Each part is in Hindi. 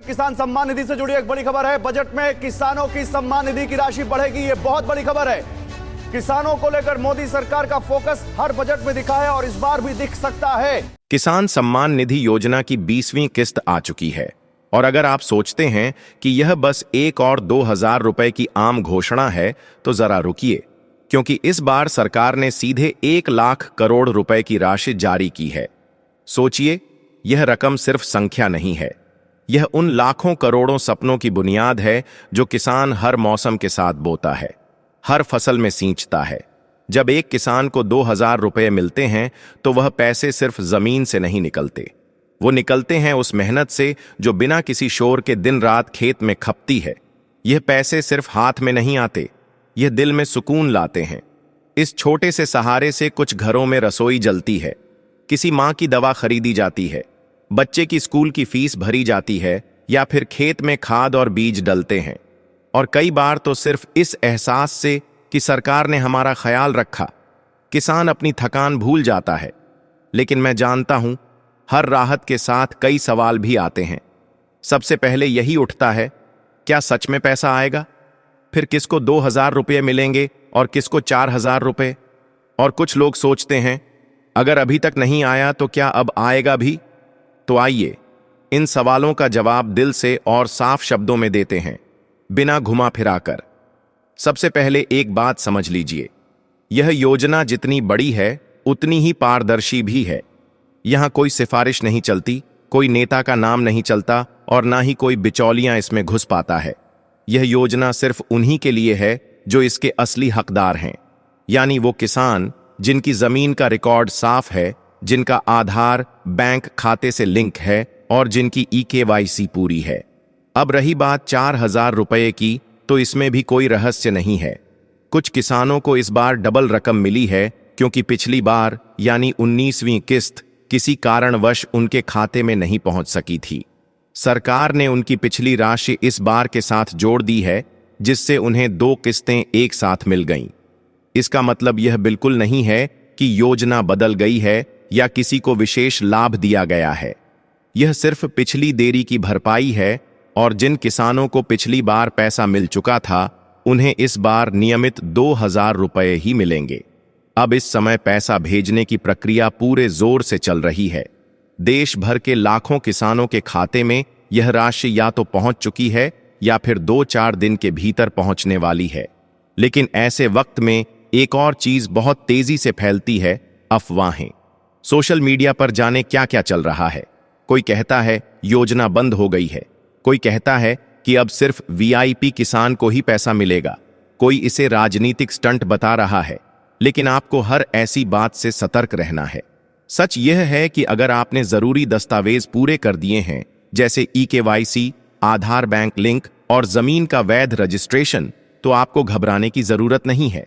किसान सम्मान निधि से जुड़ी एक बड़ी खबर है। बजट में किसानों की सम्मान निधि की राशि बढ़ेगी, ये बहुत बड़ी खबर है। किसानों को लेकर मोदी सरकार का फोकस हर बजट में दिखा है और इस बार भी दिख सकता है। किसान सम्मान निधि योजना की 20वीं किस्त आ चुकी है और अगर आप सोचते हैं कि यह बस 1 और 2,000 रुपए की आम घोषणा है तो जरा रुकिए, क्योंकि इस बार सरकार ने सीधे 1 लाख करोड़ रुपए की राशि जारी की है। सोचिए, यह रकम सिर्फ संख्या नहीं है, यह उन लाखों करोड़ों सपनों की बुनियाद है जो किसान हर मौसम के साथ बोता है, हर फसल में सींचता है। जब एक किसान को 2,000 रुपए मिलते हैं तो वह पैसे सिर्फ जमीन से नहीं निकलते, वो निकलते हैं उस मेहनत से जो बिना किसी शोर के दिन रात खेत में खपती है। यह पैसे सिर्फ हाथ में नहीं आते, यह दिल में सुकून लाते हैं। इस छोटे से सहारे से कुछ घरों में रसोई जलती है, किसी माँ की दवा खरीदी जाती है, बच्चे की स्कूल की फीस भरी जाती है या फिर खेत में खाद और बीज डलते हैं। और कई बार तो सिर्फ इस एहसास से कि सरकार ने हमारा ख्याल रखा, किसान अपनी थकान भूल जाता है। लेकिन मैं जानता हूं, हर राहत के साथ कई सवाल भी आते हैं। सबसे पहले यही उठता है, क्या सच में पैसा आएगा? फिर किसको 2,000 रुपये मिलेंगे और किसको 4,000 रुपये? और कुछ लोग सोचते हैं, अगर अभी तक नहीं आया तो क्या अब आएगा भी? तो आइए इन सवालों का जवाब दिल से और साफ शब्दों में देते हैं, बिना घुमा फिराकर। सबसे पहले एक बात समझ लीजिए, यह योजना जितनी बड़ी है उतनी ही पारदर्शी भी है। यहां कोई सिफारिश नहीं चलती, कोई नेता का नाम नहीं चलता और ना ही कोई बिचौलियां इसमें घुस पाता है। यह योजना सिर्फ उन्हीं के लिए है जो इसके असली हकदार हैं, यानी वो किसान जिनकी जमीन का रिकॉर्ड साफ है, जिनका आधार बैंक खाते से लिंक है और जिनकी EKYC पूरी है। अब रही बात 4,000 रुपये की, तो इसमें भी कोई रहस्य नहीं है। कुछ किसानों को इस बार डबल रकम मिली है क्योंकि पिछली बार यानी 19वीं किस्त किसी कारणवश उनके खाते में नहीं पहुंच सकी थी। सरकार ने उनकी पिछली राशि इस बार के साथ जोड़ दी है, जिससे उन्हें 2 किस्तें एक साथ मिल गईं। इसका मतलब यह बिल्कुल नहीं है कि योजना बदल गई है या किसी को विशेष लाभ दिया गया है। यह सिर्फ पिछली देरी की भरपाई है और जिन किसानों को पिछली बार पैसा मिल चुका था उन्हें इस बार नियमित 2,000 रुपये ही मिलेंगे। अब इस समय पैसा भेजने की प्रक्रिया पूरे जोर से चल रही है। देश भर के लाखों किसानों के खाते में यह राशि या तो पहुंच चुकी है या फिर 2-4 दिन के भीतर पहुंचने वाली है। लेकिन ऐसे वक्त में एक और चीज बहुत तेजी से फैलती है, अफवाहें। सोशल मीडिया पर जाने क्या क्या चल रहा है। कोई कहता है योजना बंद हो गई है, कोई कहता है कि अब सिर्फ VIP किसान को ही पैसा मिलेगा, कोई इसे राजनीतिक स्टंट बता रहा है। लेकिन आपको हर ऐसी बात से सतर्क रहना है। सच यह है कि अगर आपने जरूरी दस्तावेज पूरे कर दिए हैं, जैसे EKYC, आधार बैंक लिंक और जमीन का वैध रजिस्ट्रेशन, तो आपको घबराने की जरूरत नहीं है।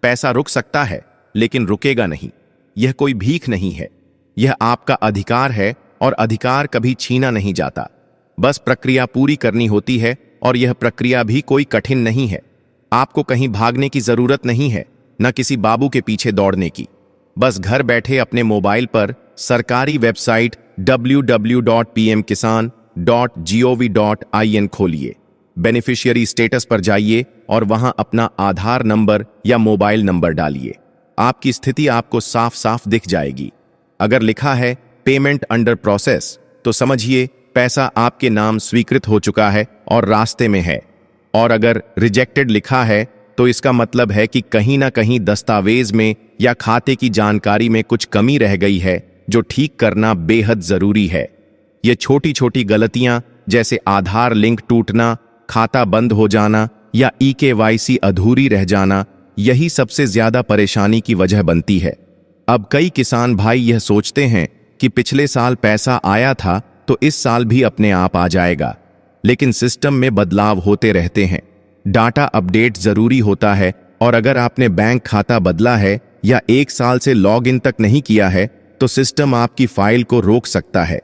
पैसा रुक सकता है लेकिन रुकेगा नहीं। यह कोई भीख नहीं है, यह आपका अधिकार है और अधिकार कभी छीना नहीं जाता। बस प्रक्रिया पूरी करनी होती है और यह प्रक्रिया भी कोई कठिन नहीं है। आपको कहीं भागने की जरूरत नहीं है, न किसी बाबू के पीछे दौड़ने की। बस घर बैठे अपने मोबाइल पर सरकारी वेबसाइट www.pmkisan.gov.in खोलिए, बेनिफिशियरी स्टेटस पर जाइए और वहां अपना आधार नंबर या मोबाइल नंबर डालिए। आपकी स्थिति आपको साफ साफ दिख जाएगी। अगर लिखा है पेमेंट अंडर प्रोसेस, तो समझिए पैसा आपके नाम स्वीकृत हो चुका है और रास्ते में है। और अगर रिजेक्टेड लिखा है तो इसका मतलब है कि कहीं ना कहीं दस्तावेज में या खाते की जानकारी में कुछ कमी रह गई है, जो ठीक करना बेहद जरूरी है। ये छोटी छोटी गलतियां जैसे आधार लिंक टूटना, खाता बंद हो जाना या EKYC अधूरी रह जाना, यही सबसे ज्यादा परेशानी की वजह बनती है। अब कई किसान भाई यह सोचते हैं कि पिछले साल पैसा आया था तो इस साल भी अपने आप आ जाएगा, लेकिन सिस्टम में बदलाव होते रहते हैं। डाटा अपडेट जरूरी होता है और अगर आपने बैंक खाता बदला है या 1 साल से लॉगिन तक नहीं किया है तो सिस्टम आपकी फाइल को रोक सकता है।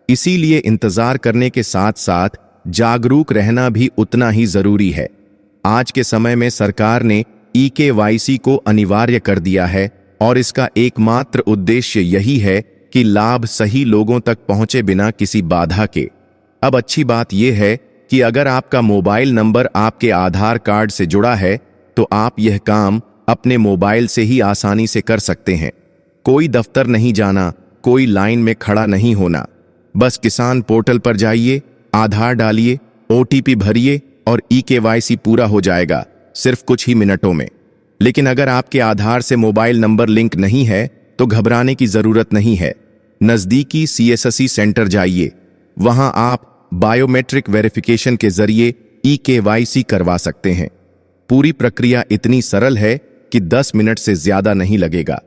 इसीलिए इंतजार करने के साथ साथ जागरूक रहना भी उतना ही जरूरी है। आज के समय में सरकार ने EKYC को अनिवार्य कर दिया है और इसका एकमात्र उद्देश्य यही है कि लाभ सही लोगों तक पहुंचे बिना किसी बाधा के। अब अच्छी बात यह है कि अगर आपका मोबाइल नंबर आपके आधार कार्ड से जुड़ा है तो आप यह काम अपने मोबाइल से ही आसानी से कर सकते हैं। कोई दफ्तर नहीं जाना, कोई लाइन में खड़ा नहीं होना। बस किसान पोर्टल पर जाइए, आधार डालिए, OTP भरिए और eKYC पूरा हो जाएगा सिर्फ कुछ ही मिनटों में। लेकिन अगर आपके आधार से मोबाइल नंबर लिंक नहीं है तो घबराने की जरूरत नहीं है। नजदीकी CSSC सेंटर जाइए, वहां आप बायोमेट्रिक वेरिफिकेशन के जरिए eKYC करवा सकते हैं। पूरी प्रक्रिया इतनी सरल है कि 10 मिनट से ज्यादा नहीं लगेगा।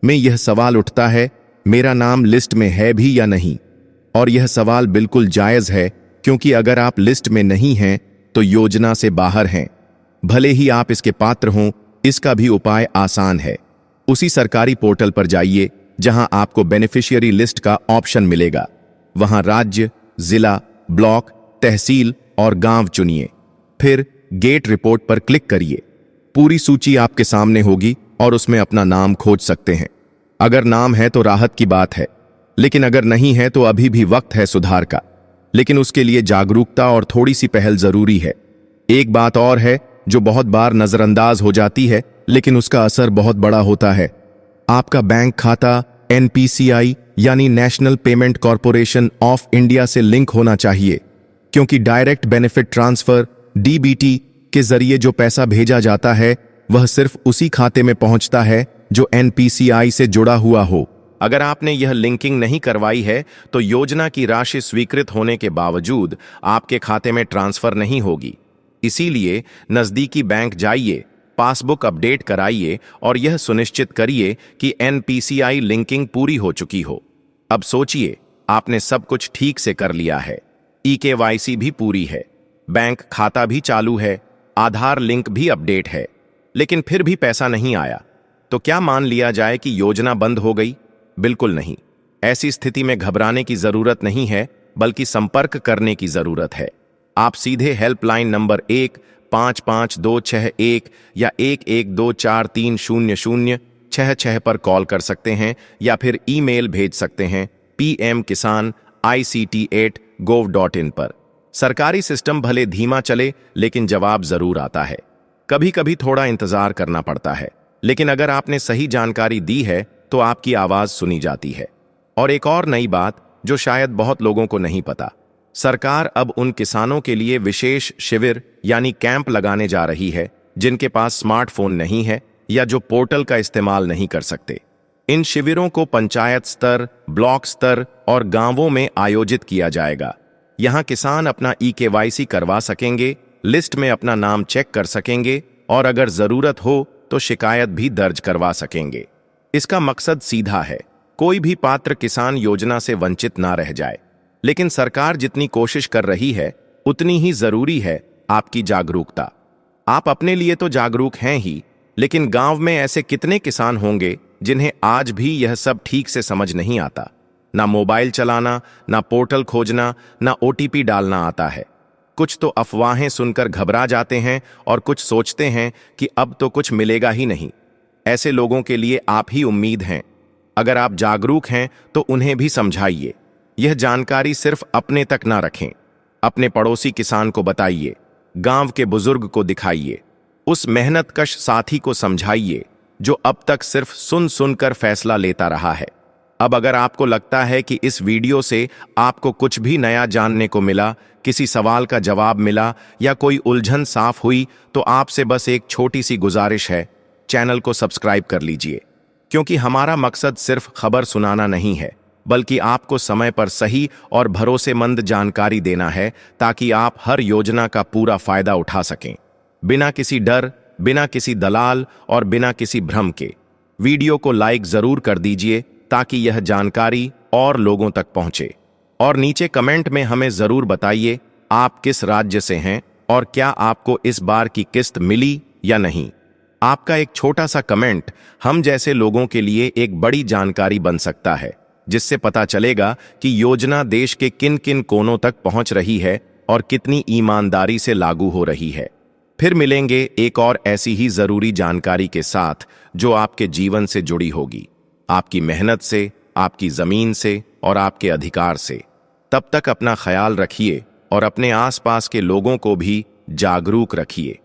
में यह सवाल उठता है, मेरा नाम लिस्ट में है भी या नहीं? और यह सवाल बिल्कुल जायज है, क्योंकि अगर आप लिस्ट में नहीं हैं तो योजना से बाहर हैं। भले ही आप इसके पात्र हों, इसका भी उपाय आसान है। उसी सरकारी पोर्टल पर जाइए जहां आपको बेनिफिशियरी लिस्ट का ऑप्शन मिलेगा। वहां राज्य, जिला, ब्लॉक, तहसील और गांव चुनिए। फिर गेट रिपोर्ट पर क्लिक करिए। पूरी सूची आपके सामने होगी और उसमें अपना नाम खोज सकते हैं। अगर नाम है तो राहत की बात है, लेकिन अगर नहीं है तो अभी भी वक्त है सुधार का। लेकिन उसके लिए जागरूकता और थोड़ी सी पहल जरूरी है। एक बात और है जो बहुत बार नजरअंदाज हो जाती है, लेकिन उसका असर बहुत बड़ा होता है। आपका बैंक खाता NPCI यानी national payment corporation of India से लिंक होना चाहिए, क्योंकि डायरेक्ट बेनिफिट ट्रांसफर DBT के जरिए जो पैसा भेजा जाता है वह सिर्फ उसी खाते में पहुंचता है जो NPCI से जुड़ा हुआ हो। अगर आपने यह लिंकिंग नहीं करवाई है तो योजना की राशि स्वीकृत होने के बावजूद आपके खाते में ट्रांसफर नहीं होगी। इसीलिए नजदीकी बैंक जाइए, पासबुक अपडेट कराइए और यह सुनिश्चित करिए कि NPCI लिंकिंग पूरी हो चुकी हो। अब सोचिए, आपने सब कुछ ठीक से कर लिया है, eKYC भी पूरी है, बैंक खाता भी चालू है, आधार लिंक भी अपडेट है, लेकिन फिर भी पैसा नहीं आया। तो क्या मान लिया जाए कि योजना बंद हो गई? बिल्कुल नहीं। ऐसी स्थिति में घबराने की जरूरत नहीं है, बल्कि संपर्क करने की जरूरत है। आप सीधे हेल्पलाइन नंबर 1555261 या 1124300066 पर कॉल कर सकते हैं या फिर ईमेल भेज सकते हैं pmkisanict@gov.in पर। सरकारी सिस्टम भले धीमा चले, लेकिन जवाब जरूर आता है। कभी कभी थोड़ा इंतजार करना पड़ता है, लेकिन अगर आपने सही जानकारी दी है तो आपकी आवाज सुनी जाती है। और एक और नई बात जो शायद बहुत लोगों को नहीं पता, सरकार अब उन किसानों के लिए विशेष शिविर यानी कैंप लगाने जा रही है जिनके पास स्मार्टफोन नहीं है या जो पोर्टल का इस्तेमाल नहीं कर सकते। इन शिविरों को पंचायत स्तर, ब्लॉक स्तर और गांवों में आयोजित किया जाएगा। यहां किसान अपना eKYC करवा सकेंगे, लिस्ट में अपना नाम चेक कर सकेंगे और अगर जरूरत हो तो शिकायत भी दर्ज करवा सकेंगे। इसका मकसद सीधा है, कोई भी पात्र किसान योजना से वंचित ना रह जाए। लेकिन सरकार जितनी कोशिश कर रही है उतनी ही जरूरी है आपकी जागरूकता। आप अपने लिए तो जागरूक हैं ही, लेकिन गांव में ऐसे कितने किसान होंगे जिन्हें आज भी यह सब ठीक से समझ नहीं आता। ना मोबाइल चलाना, ना पोर्टल खोजना, ना OTP डालना आता है। कुछ तो अफवाहें सुनकर घबरा जाते हैं और कुछ सोचते हैं कि अब तो कुछ मिलेगा ही नहीं। ऐसे लोगों के लिए आप ही उम्मीद हैं। अगर आप जागरूक हैं तो उन्हें भी समझाइए। यह जानकारी सिर्फ अपने तक ना रखें, अपने पड़ोसी किसान को बताइए, गांव के बुजुर्ग को दिखाइए, उस मेहनतकश साथी को समझाइए जो अब तक सिर्फ सुन सुनकर फैसला लेता रहा है। अब अगर आपको लगता है कि इस वीडियो से आपको कुछ भी नया जानने को मिला, किसी सवाल का जवाब मिला या कोई उलझन साफ हुई, तो आपसे बस एक छोटी सी गुजारिश है, चैनल को सब्सक्राइब कर लीजिए। क्योंकि हमारा मकसद सिर्फ खबर सुनाना नहीं है, बल्कि आपको समय पर सही और भरोसेमंद जानकारी देना है, ताकि आप हर योजना का पूरा फायदा उठा सकें, बिना किसी डर, बिना किसी दलाल और बिना किसी भ्रम के। वीडियो को लाइक जरूर कर दीजिए ताकि यह जानकारी और लोगों तक पहुंचे। और नीचे कमेंट में हमें जरूर बताइए आप किस राज्य से हैं और क्या आपको इस बार की किस्त मिली या नहीं। आपका एक छोटा सा कमेंट हम जैसे लोगों के लिए एक बड़ी जानकारी बन सकता है, जिससे पता चलेगा कि योजना देश के किन किन कोनों तक पहुंच रही है और कितनी ईमानदारी से लागू हो रही है। फिर मिलेंगे एक और ऐसी ही जरूरी जानकारी के साथ जो आपके जीवन से जुड़ी होगी, आपकी मेहनत से, आपकी जमीन से और आपके अधिकार से। तब तक अपना ख्याल रखिए और अपने आसपास के लोगों को भी जागरूक रखिए।